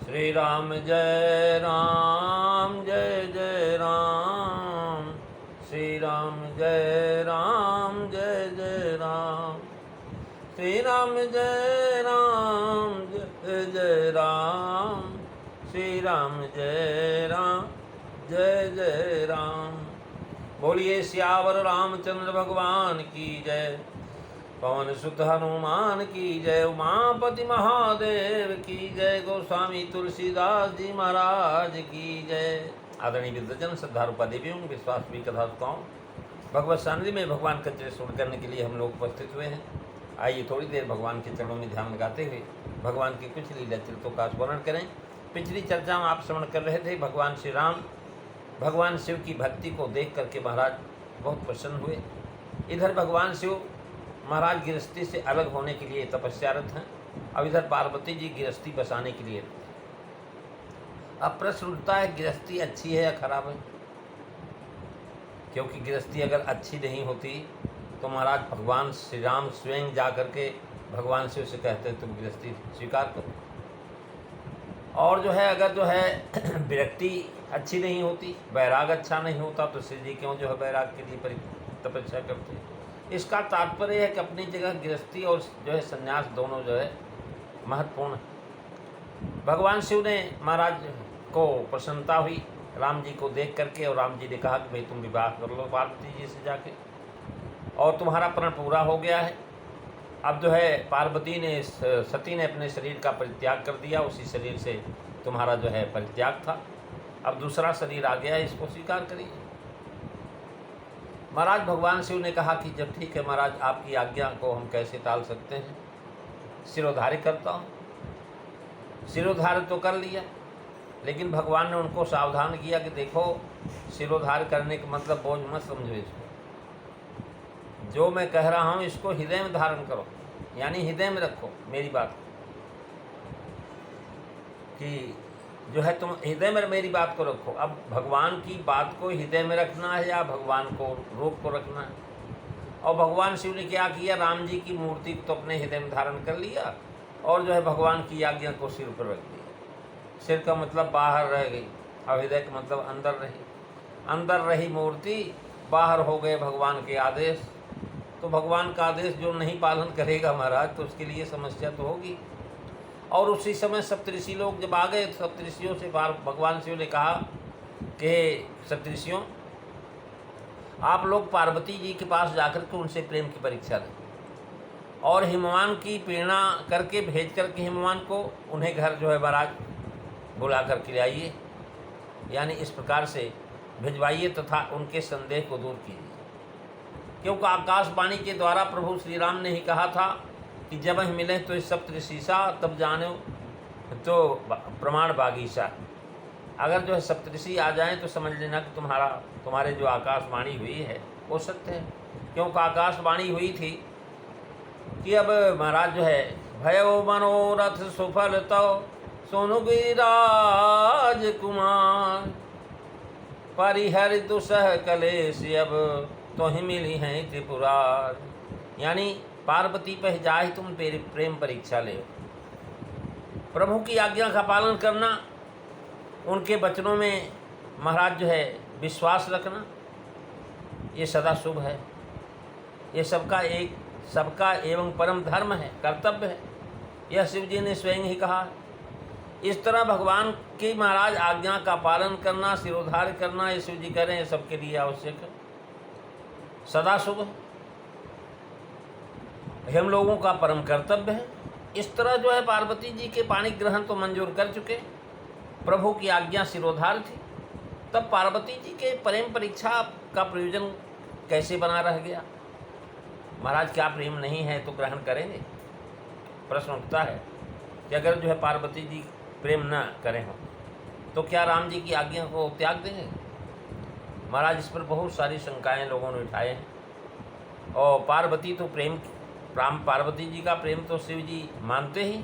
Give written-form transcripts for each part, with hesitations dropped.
श्री राम जय राम जय जय राम। श्री राम जय राम जय जय राम। श्री राम जय राम जय जय राम। श्री राम जय राम जय जय राम। बोलिए सियावर रामचंद्र भगवान की जय। पवन सुत हनुमान की जय। उमापति महादेव की जय। गोस्वामी तुलसीदास जी महाराज की जय। आदरणीय विद्वजन श्रद्धालु देवियों विश्वास भी कथाओं भगवत सानिध्य में भगवान का चरित्र श्रवण करने के लिए हम लोग उपस्थित हुए हैं। आइए थोड़ी देर भगवान के चरणों में ध्यान लगाते हुए भगवान की कुछ लीला चरित्रों का स्मरण करें। पिछली चर्चा में आप श्रवण कर रहे थे भगवान श्री राम भगवान शिव की भक्ति को देख करके महाराज बहुत प्रसन्न हुए। इधर भगवान शिव महाराज गृहस्थी से अलग होने के लिए तपस्यारत हैं। अब इधर पार्वती जी गृहस्थी बसाने के लिए। अब प्रश्न उठता है गृहस्थी अच्छी है या खराब है? क्योंकि गृहस्थी अगर अच्छी नहीं होती तो महाराज भगवान श्री राम स्वयं जा करके भगवान शिव से कहते हैं तुम गृहस्थी स्वीकार करो। और जो है अगर जो है विरक्ति अच्छी नहीं होती, वैराग अच्छा नहीं होता तो श्री जी क्यों जो है वैराग के लिए तपस्या करते हैं। इसका तात्पर्य है कि अपनी जगह गृहस्थी और जो है संन्यास दोनों जो है महत्वपूर्ण है। भगवान शिव ने महाराज को प्रसन्नता हुई राम जी को देख करके, और राम जी ने कहा कि भाई तुम विवाह कर लो पार्वती जी से जाके, और तुम्हारा प्रण पूरा हो गया है। अब जो है पार्वती ने सती ने अपने शरीर का परित्याग कर दिया, उसी शरीर से तुम्हारा जो है परित्याग था। अब दूसरा शरीर आ गया है, इसको स्वीकार करिए। महाराज भगवान शिव ने कहा कि जब ठीक है महाराज आपकी आज्ञा को हम कैसे टाल सकते हैं, सिरोधार्य करता हूँ। सिरोधार्य तो कर लिया, लेकिन भगवान ने उनको सावधान किया कि देखो सिरोधार्य करने का मतलब बोझ मत समझो इसको। जो मैं कह रहा हूँ इसको हृदय में धारण करो, यानी हृदय में रखो मेरी बात कि जो है तुम हृदय में मेरी बात को रखो। अब भगवान की बात को हृदय में रखना है या भगवान को रूप को रखना है। और भगवान शिव ने क्या किया, राम जी की मूर्ति तो अपने हृदय में धारण कर लिया और जो है भगवान की आज्ञा को सिर पर रख दिया। सिर का मतलब बाहर रह गई और हृदय का मतलब अंदर रही। अंदर रही मूर्ति, बाहर हो गए भगवान के आदेश। तो भगवान का आदेश जो नहीं पालन करेगा महाराज तो उसके लिए समस्या तो होगी। और उसी समय सप्तऋषि लोग जब आ गए, सप्तऋषियों से भगवान शिव ने कहा कि सप्तऋषियों आप लोग पार्वती जी के पास जाकर के उनसे प्रेम की परीक्षा लें और हिमवान की प्रेरणा करके भेज करके हिमवान को उन्हें घर जो है महाराज बुला करके ले आइए, यानी इस प्रकार से भिजवाइए तथा उनके संदेह को दूर कीजिए। क्योंकि आकाशवाणी के द्वारा प्रभु श्री राम ने ही कहा था कि जब हम मिले तो इस सप्तऋषिसा तब जानो तो प्रमाण बागीसा। अगर जो है सप्तऋषि आ जाएं तो समझ लेना कि तुम्हारे जो आकाशवाणी हुई है वो सत्य है। क्योंकि आकाशवाणी हुई थी कि अब महाराज जो है भयो मनोरथ सुफल तो सोनु गिरिराज कुमार परिहर दुसह कलेश अब तो ही मिली हैं त्रिपुरार। यानी पार्वती पर जाए तुम प्रेम परीक्षा ले। प्रभु की आज्ञा का पालन करना, उनके वचनों में महाराज जो है विश्वास रखना, ये सदा शुभ है। ये सबका एवं परम धर्म है, कर्तव्य है। यह शिव जी ने स्वयं ही कहा। इस तरह भगवान की महाराज आज्ञा का पालन करना, सिरोधार्य करना, ये शिव जी कह रहे हैं सबके लिए आवश्यक है, सदा शुभ है, हम लोगों का परम कर्तव्य है। इस तरह जो है पार्वती जी के पाणी ग्रहण तो मंजूर कर चुके, प्रभु की आज्ञा सिरोधार्य थी, तब पार्वती जी के प्रेम परीक्षा का प्रयोजन कैसे बना रह गया? महाराज क्या प्रेम नहीं है तो ग्रहण करेंगे? प्रश्न उठता है कि अगर जो है पार्वती जी प्रेम न करें हो तो क्या राम जी की आज्ञा को त्याग देंगे? महाराज इस पर बहुत सारी शंकाएं लोगों ने उठाए हैं। और पार्वती तो पार्वती जी का प्रेम तो शिव जी मानते ही,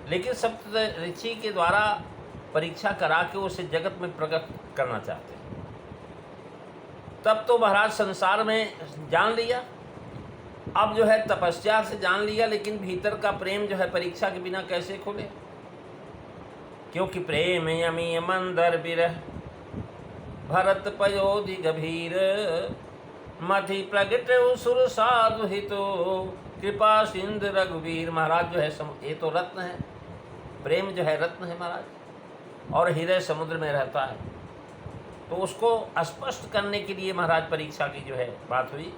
लेकिन सप्तऋषि के द्वारा परीक्षा करा के उसे जगत में प्रकट करना चाहते हैं। तब तो महाराज संसार में जान लिया, अब जो है तपस्या से जान लिया, लेकिन भीतर का प्रेम जो है परीक्षा के बिना कैसे खुले? क्योंकि प्रेम यमी मंदर बिरह भरत पयोधि गभीर मधि प्रगट सुर साधु हितो कृपा सिंधु रघुवीर। महाराज जो है ये तो रत्न है, प्रेम जो है रत्न है महाराज, और हृदय समुद्र में रहता है। तो उसको स्पष्ट करने के लिए महाराज परीक्षा की जो है बात हुई,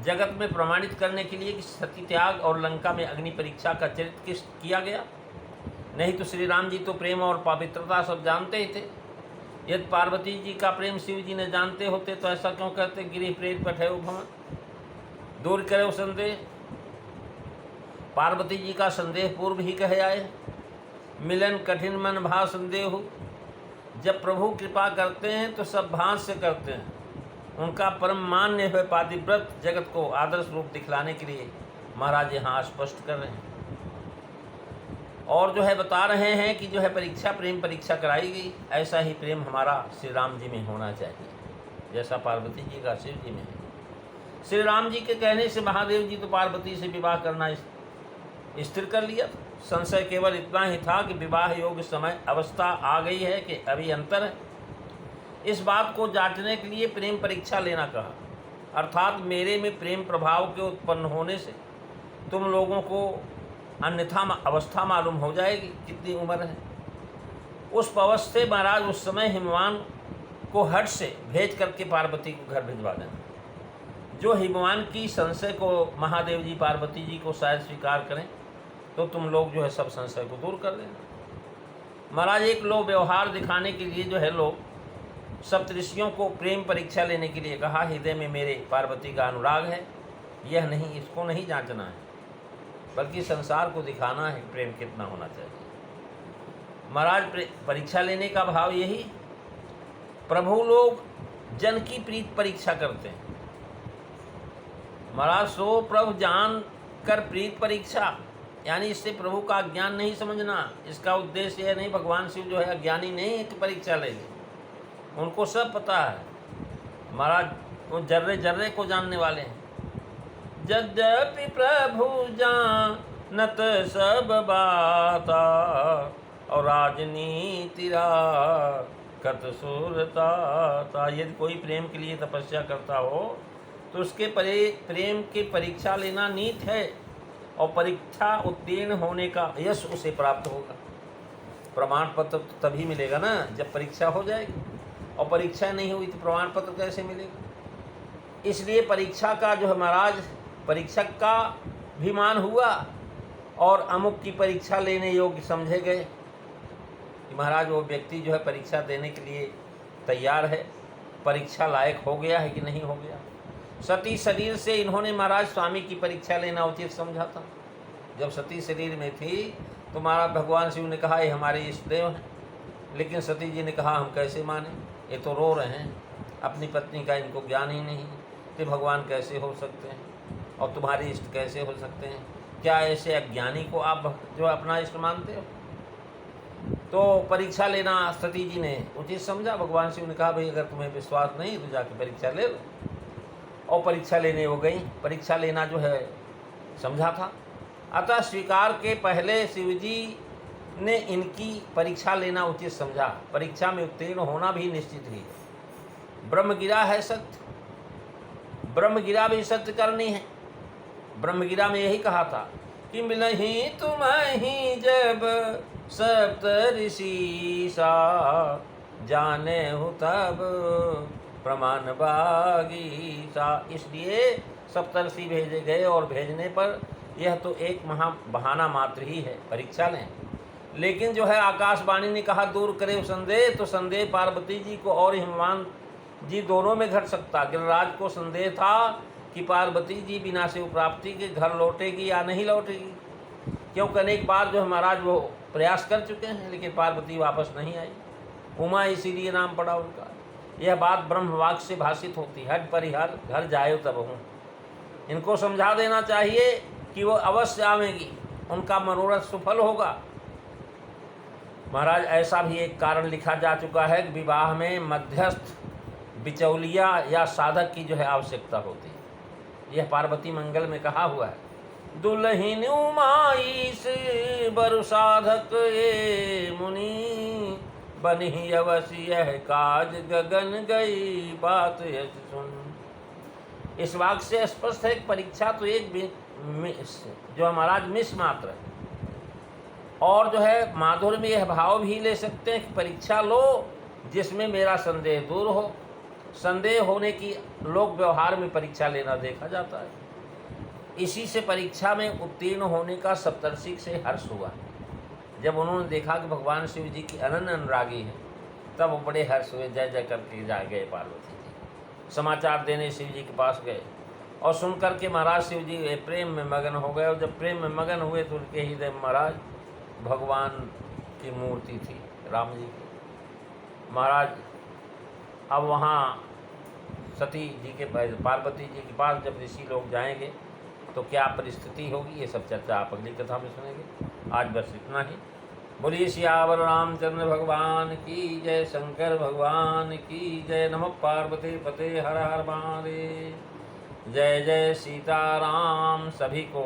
जगत में प्रमाणित करने के लिए कि सती त्याग और लंका में अग्नि परीक्षा का चरित्र किस किया गया। नहीं तो श्री राम जी तो प्रेम और पवित्रता सब जानते ही थे। यदि पार्वती जी का प्रेम शिव जी ने जानते होते तो ऐसा क्यों कहते, गिरि प्रेम पठे भवन, दूर करे संदेह। पार्वती जी का संदेह पूर्व ही कहे आए, मिलन कठिन मन भा संदेह। जब प्रभु कृपा करते हैं तो सब भांस से करते हैं। उनका परम मान्य है पातिव्रत जगत को आदर्श रूप दिखलाने के लिए महाराज यहाँ स्पष्ट कर रहे हैं, और जो है बता रहे हैं कि जो है परीक्षा प्रेम परीक्षा कराई गई, ऐसा ही प्रेम हमारा श्री राम जी में होना चाहिए जैसा पार्वती जी का शिव जी में है। श्री राम जी के कहने से महादेव जी तो पार्वती से विवाह करना स्थिर कर लिया। संशय केवल इतना ही था कि विवाह योग्य समय अवस्था आ गई है कि अभी अंतर है। इस बात को जांचने के लिए प्रेम परीक्षा लेना कहा, अर्थात मेरे में प्रेम प्रभाव के उत्पन्न होने से तुम लोगों को अन्यथा अवस्था मालूम हो जाएगी कितनी उम्र है। उस पवस से महाराज उस समय हिमवान को हट से भेज करके पार्वती को घर भिजवा देना। जो हिमवान की संशय को महादेव जी पार्वती जी को शायद स्वीकार करें तो तुम लोग जो है सब संशय को दूर कर देना। महाराज एक लोग व्यवहार दिखाने के लिए जो है लोग सप्तऋषियों को प्रेम परीक्षा लेने के लिए कहा, हृदय में मेरे पार्वती का अनुराग है, यह नहीं, इसको नहीं जांचना है, बल्कि संसार को दिखाना है प्रेम कितना होना चाहिए। महाराज परीक्षा लेने का भाव यही, प्रभु लोग जन की प्रीत परीक्षा करते हैं। महाराज सो प्रभु जान कर प्रीत परीक्षा, यानी इससे प्रभु का ज्ञान नहीं समझना। इसका उद्देश्य यह नहीं, भगवान शिव जो है अज्ञानी नहीं है कि परीक्षा लेंगे, उनको सब पता है। महाराज वो जर्रे जर्रे को जानने वाले हैं। यद्यपि प्रभु जानत सब बाता और राजनीति कत सुरता। यदि कोई प्रेम के लिए तपस्या करता हो तो उसके प्रेम की परीक्षा लेना नीत है, और परीक्षा उत्तीर्ण होने का यश उसे प्राप्त होगा। प्रमाण पत्र तो तभी मिलेगा ना जब परीक्षा हो जाएगी, और परीक्षा नहीं हुई तो प्रमाण पत्र कैसे मिलेगा। इसलिए परीक्षा का जो है महाराज परीक्षक का भी मान हुआ, और अमुक की परीक्षा लेने योग्य समझे गए कि महाराज वो व्यक्ति जो है परीक्षा देने के लिए तैयार है, परीक्षा लायक हो गया है कि नहीं हो गया। सती शरीर से इन्होंने महाराज स्वामी की परीक्षा लेना उचित समझा था। जब सती शरीर में थी तो महाराज भगवान शिव ने कहा ये हमारे इष्ट देव हैं, लेकिन सती जी ने कहा हम कैसे माने, ये तो रो रहे हैं, अपनी पत्नी का इनको ज्ञान ही नहीं, तो भगवान कैसे हो सकते हैं और तुम्हारे इष्ट कैसे हो सकते हैं। क्या ऐसे अज्ञानी को आप जो अपना इष्ट मानते हो। तो परीक्षा लेना सती जी ने उचित समझा। भगवान शिव ने कहा भाई अगर तुम्हें विश्वास नहीं तो जाके परीक्षा ले लो, और परीक्षा लेने वो गई। परीक्षा लेना जो है समझा था, अतः स्वीकार के पहले शिवजी ने इनकी परीक्षा लेना उचित समझा। परीक्षा में उत्तीर्ण होना भी निश्चित ही है। ब्रह्मगिरा है सत्य, ब्रह्मगिरा भी सत्य करनी है। ब्रह्मगिरा में यही कहा था कि मिलही तुम्हें जब सप्त ऋषि सा जाने हो तब प्रमाण बागीसा। इसलिए सप्तर्षि भेजे गए, और भेजने पर यह तो एक महा बहाना मात्र ही है, परीक्षा लें। लेकिन जो है आकाशवाणी ने कहा दूर करे संदेह, तो संदेह पार्वती जी को और हिमवान जी दोनों में घट सकता। गिरिराज को संदेह था कि पार्वती जी बिना शिव प्राप्ति के घर लौटेगी या नहीं लौटेगी, क्योंकि अनेक बार जो है महाराज वो प्रयास कर चुके हैं, लेकिन पार्वती वापस नहीं आई। उमा इसीलिए नाम पड़ा उनका। यह बात ब्रह्मवाक्य से भाषित होती, हट परिहर घर जाए तब हूँ। इनको समझा देना चाहिए कि वो अवश्य आवेंगी, उनका मनोरथ सफल होगा। महाराज ऐसा भी एक कारण लिखा जा चुका है कि विवाह में मध्यस्थ बिचौलिया या साधक की जो है आवश्यकता होती है। यह पार्वती मंगल में कहा हुआ है दुल्हिन उमाईस बरु साधक ये मुनि, बनी अवश्य यह काज गगन गई बात यश सुन। इस वाक्य से स्पष्ट है कि परीक्षा तो एक जो है महाराज मिस मात्र है, और जो है माधुर्य में यह भाव भी ले सकते हैं कि परीक्षा लो जिसमें मेरा संदेह दूर हो। संदेह होने की लोक व्यवहार में परीक्षा लेना देखा जाता है। इसी से परीक्षा में उत्तीर्ण होने का सप्तर्षि से हर्ष हुआ। जब उन्होंने देखा कि भगवान शिव जी की अनन्य अनुरागी है, तब वो बड़े हर्ष हुए, जय जय करके जा गए पार्वती जी। समाचार देने शिव जी के पास गए और सुन करके महाराज शिव जी प्रेम में मगन हो गए। और जब प्रेम में मगन हुए तो उनके हृदय में महाराज भगवान की मूर्ति थी, राम जी की। महाराज अब वहाँ सती जी के पार्वती जी के पास जब ऋषि लोग जाएंगे तो क्या परिस्थिति होगी, ये सब चर्चा आप अगली कथा में सुनेंगे। आज बस इतना ही। बोलिए सियावर रामचंद्र भगवान की जय, शंकर भगवान की जय। नमः पार्वती पते हर हर महादेव। जय जय सीताराम। सभी को